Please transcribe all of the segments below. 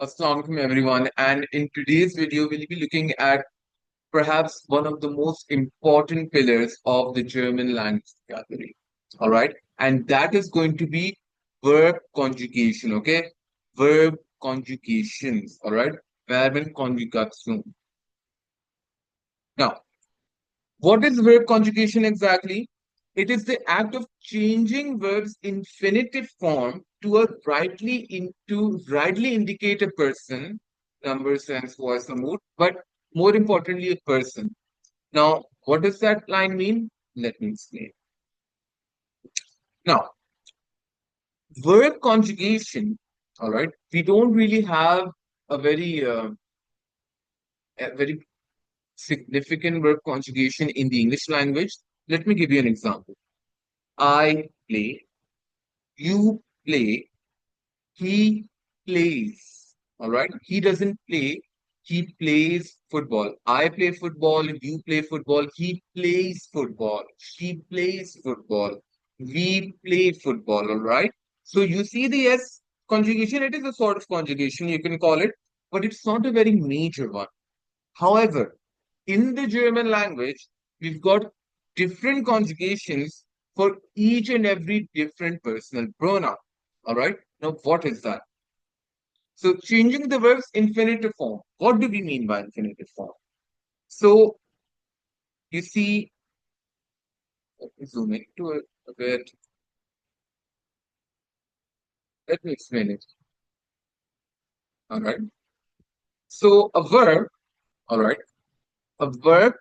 Assalamu alaikum everyone, and in today's video we'll be looking at perhaps one of the most important pillars of the German language vocabulary. All right, and that is going to be verb conjugation. Okay, verb conjugations. All right, Verben Konjugation. Now, what is verb conjugation exactly? It is the act of changing verbs infinitive form to rightly indicate a person, number, sense, voice, or mood, but more importantly, a person. Now, what does that line mean? Let me explain. Now, verb conjugation, all right, we don't really have a very significant verb conjugation in the English language. Let me give you an example. I play, you play, he plays. All right. He doesn't play. He plays football. I play football. You play football. He plays football. She plays football. We play football. All right. So you see the S conjugation. It is a sort of conjugation, you can call it, but it's not a very major one. However, in the German language, we've got different conjugations for each and every different personal pronoun. All right. Now, what is that? So, changing the verb's infinitive form. What do we mean by infinitive form? So, you see, let me zoom into it a bit. Let me explain it. All right. So, a verb, all right, a verb,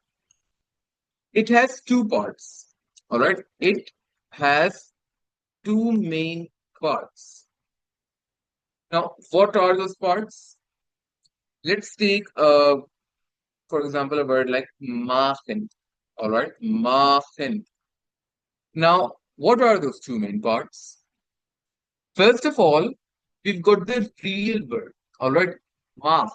it has two parts. All right. It has two main parts. Now, what are those parts? Let's take, for example, a word like machen. All right, machen. Now, what are those two main parts? First of all, we've got the real verb. All right, mach.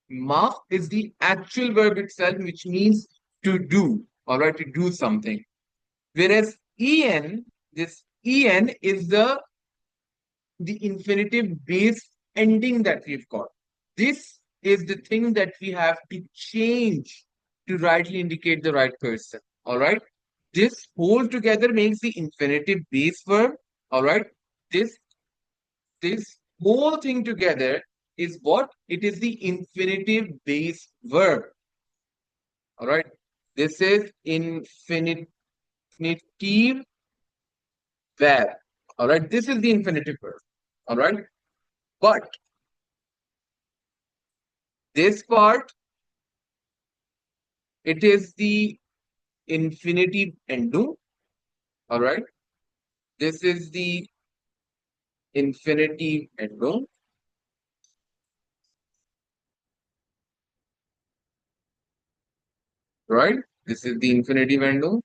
Mach is the actual verb itself, which means to do. All right, to do something. Whereas en, this en is the infinitive base ending that we've got. This is the thing that we have to change to rightly indicate the right person. All right. This whole together makes the infinitive base verb. All right. This this whole thing together is what? It is the infinitive base verb. All right. This is infinitive verb. All right. This is the infinitive verb. All right. But this part, it is the infinitive endo. All right. This is the infinitive endo. Right. This is the infinitive endo.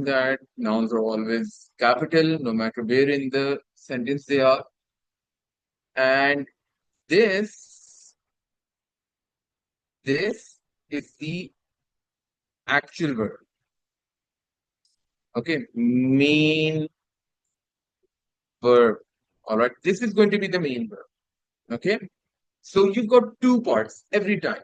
That nouns are always capital, no matter where in the sentence they are. And this, this is the actual verb. Okay. Main verb. All right. This is going to be the main verb. Okay. So you've got two parts every time.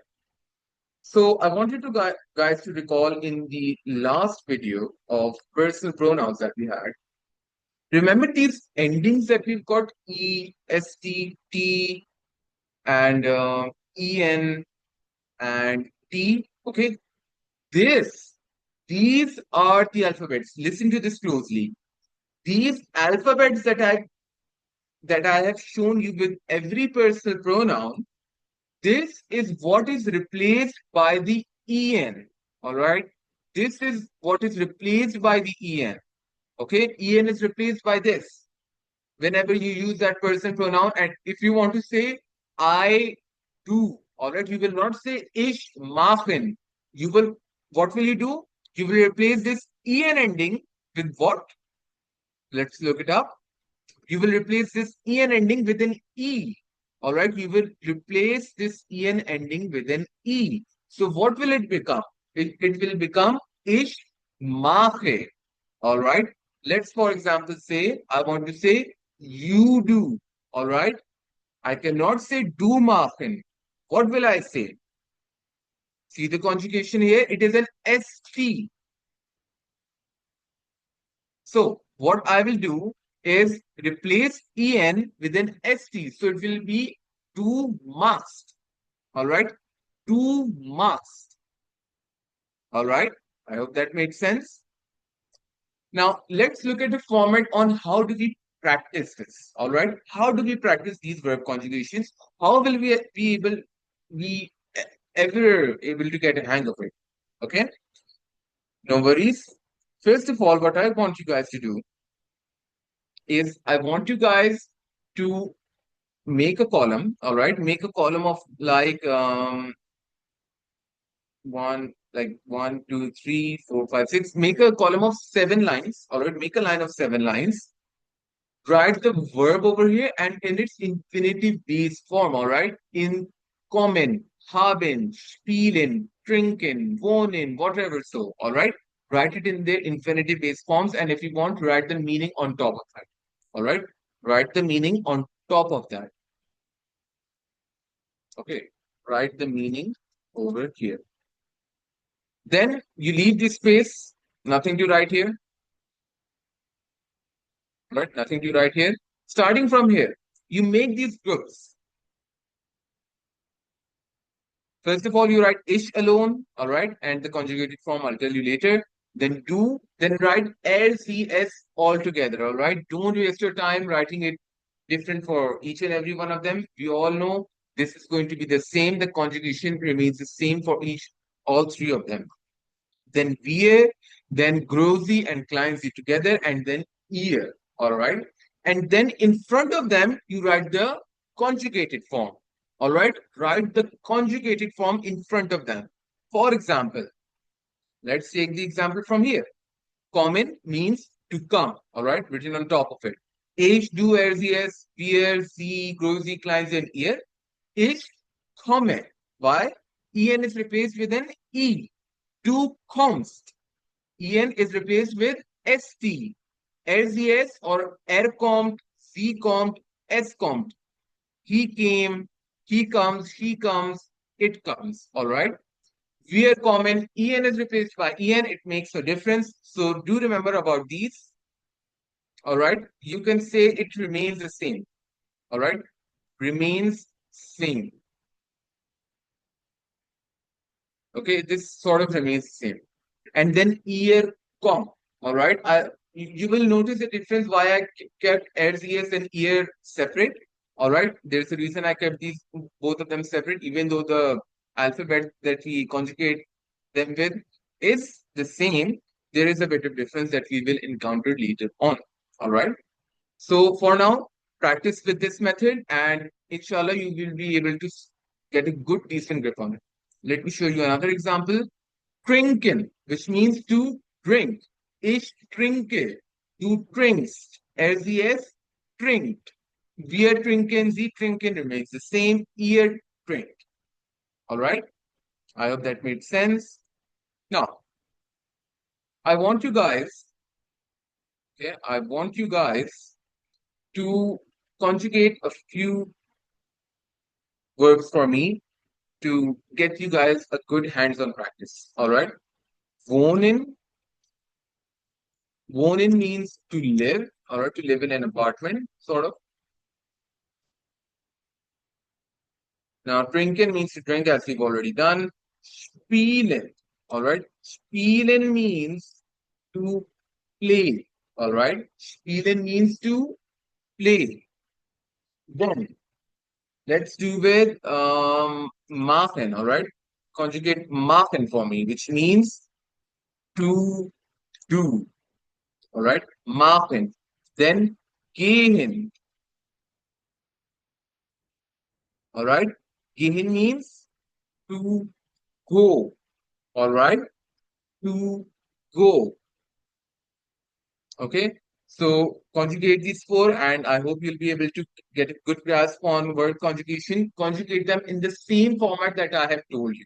So I wanted to guys to recall in the last video of personal pronouns that we had. Remember these endings that we've got E, S, T, T, and En and T. Okay, these are the alphabets. Listen to this closely. These alphabets that I have shown you with every personal pronoun, this is what is replaced by the en. All right. This is what is replaced by the en. Okay. En is replaced by this. Whenever you use that person pronoun, and if you want to say I do, all right, you will not say ich machen. You will, what will you do? You will replace this en ending with what? Let's look it up. You will replace this en ending with an e. All right, you will replace this en ending with an e. So what will it become? It will become ich mache. All right. Let's, for example, say, I want to say you do. All right. I cannot say do machen. What will I say? See the conjugation here? It is an ST. So what I will do is replace en with an st. So it will be do must. All right. Do must. All right. I hope that made sense. Now let's look at the format on how do we practice this. All right. How do we practice these verb conjugations? How will we be able we ever able to get a hang of it? Okay. No worries. First of all, what I want you guys to do is I want you guys to make a column, all right? Make a column of like one, two, three, four, five, six. Make a column of 7 lines, all right? Make a line of 7 lines. Write the verb over here and in its infinitive base form, all right? In kommen, haben, spielen, trinken, wohnen, whatever so, all right? Write it in their infinitive base forms, and if you want, write the meaning on top of that, all right? Write the meaning on top of that. Okay, write the meaning over here. Then you leave this space, nothing to write here, right? Nothing to write here. Starting from here, you make these groups. First of all, you write ish alone, all right? And the conjugated form, I'll tell you later. Then do, then write LCS all together, all right? Don't waste your time writing it different for each and every one of them. We all know this is going to be the same. The conjugation remains the same for all three of them. Then wir, then grow and klein sie together, and then ihr. All right. And then in front of them, you write the conjugated form. All right. Write the conjugated form in front of them. For example, let's take the example from here. Kommen means to come. All right. Written on top of it. Ich, du, er, sie, es, wir, sie, grow sie, klein sie, and ihr. Ich komme. Why? En is replaced with an e. Du kommst. En is replaced with st. RCS or er kommt, sie kommt, es kommt. He came, he comes, she comes, it comes. All right. Wir kommen, en is replaced by en. It makes a difference. So do remember about these. All right. You can say it remains the same. All right. Remains same. Okay. This sort of remains same. And then ear com. All right. You will notice the difference why I kept RCS and ear separate. All right. There's a reason I kept these both of them separate, even though the alphabet that we conjugate them with is the same. There is a bit of difference that we will encounter later on. All right. So for now, practice with this method, and inshallah, you will be able to get a good, decent grip on it. Let me show you another example. Trinken, which means to drink. Ich trinke. Du trinkst. RCS, trinkt. Wir trinken, sie trinken remains the same. Ihr trinkt. All right. I hope that made sense. Now, I want you guys, okay, I want you guys to conjugate a few verbs for me to get you guys a good hands-on practice. All right. Wohnen. Wohnen means to live, or to live in an apartment, sort of. Now, trinken means to drink, as we've already done. Spielen, all right. Spielen means to play, all right. Spielen means to play. Then, let's do with machen, all right. Conjugate machen for me, which means to do, all right. Machen. Then, gehen, all right. Gehen means to go, all right, to go. Okay, so conjugate these four, and I hope you'll be able to get a good grasp on word conjugation. Conjugate them in the same format that I have told you,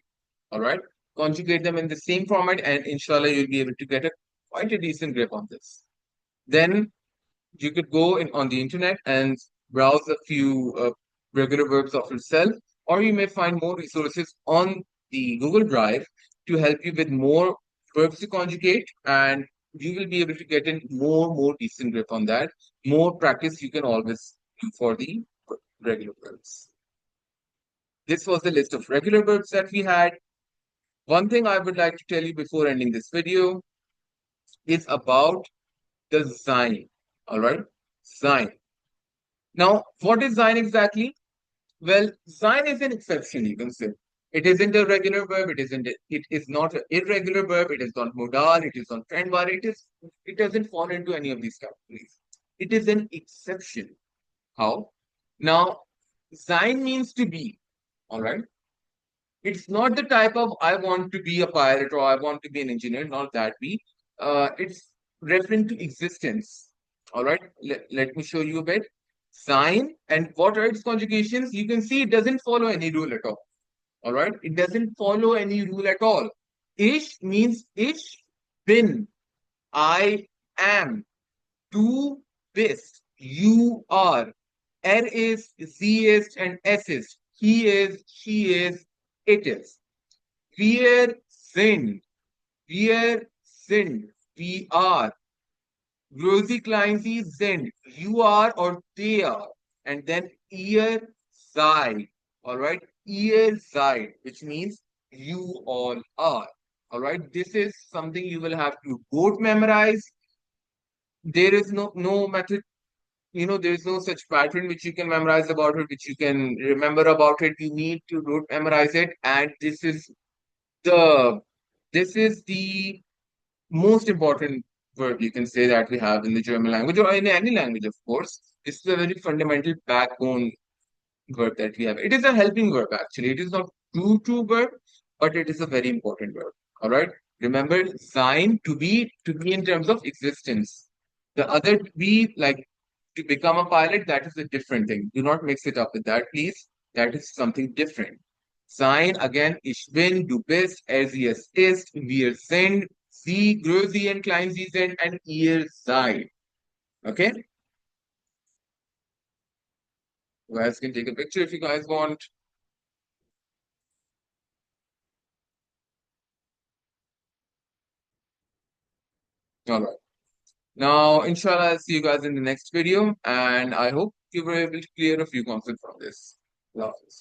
all right. Conjugate them in the same format, and inshallah, you'll be able to get a quite a decent grip on this. Then you could go in on the internet and browse a few regular verbs of yourself, or you may find more resources on the Google Drive to help you with more verbs to conjugate, and you will be able to get in more decent grip on that. More practice you can always do for the regular verbs. This was the list of regular verbs that we had. One thing I would like to tell you before ending this video is about the sign. All right, sign. Now, what is sign exactly? Well, sign is an exception, you can say. It isn't a regular verb. It is not an irregular verb. It is not modal. It is not friend var. It doesn't fall into any of these categories. It is an exception. How? Now, sign means to be. All right. It's not the type of I want to be a pilot or I want to be an engineer. Not that be. It's referring to existence. All right. Let me show you a bit. Sign and what are its conjugations? You can see it doesn't follow any rule at all. All right. It doesn't follow any rule at all. Ish means ish bin. I am. Du bist. You are. Er is, sie ist, and es ist. He is, she is, it is. Wir sind. Wir sind. We are. Große, klein, sie sind. You are or they are. And then ihr seid. All right. Ihr seid, which means you all are. All right. This is something you will have to both memorize. There is no method, there is no such pattern which you can memorize about it, which you can remember about it. You need to rote memorize it, and the the most important verb you can say that we have in the German language or in any language, of course. This is a very fundamental backbone verb that we have. It is a helping verb actually. It is not true verb, but it is a very important verb. All right. Remember, sign to be in terms of existence. The other to be like to become a pilot, that is a different thing. Do not mix it up with that, please. That is something different. Sein again, ich bin, du bist, er, sie, es ist, wir sind, sie, große and klein sie sind, and ihr seid. Okay? You guys can take a picture if you guys want. All right. Now, inshallah, I'll see you guys in the next video, and I hope you were able to clear a few concepts from this. Allah Hafiz.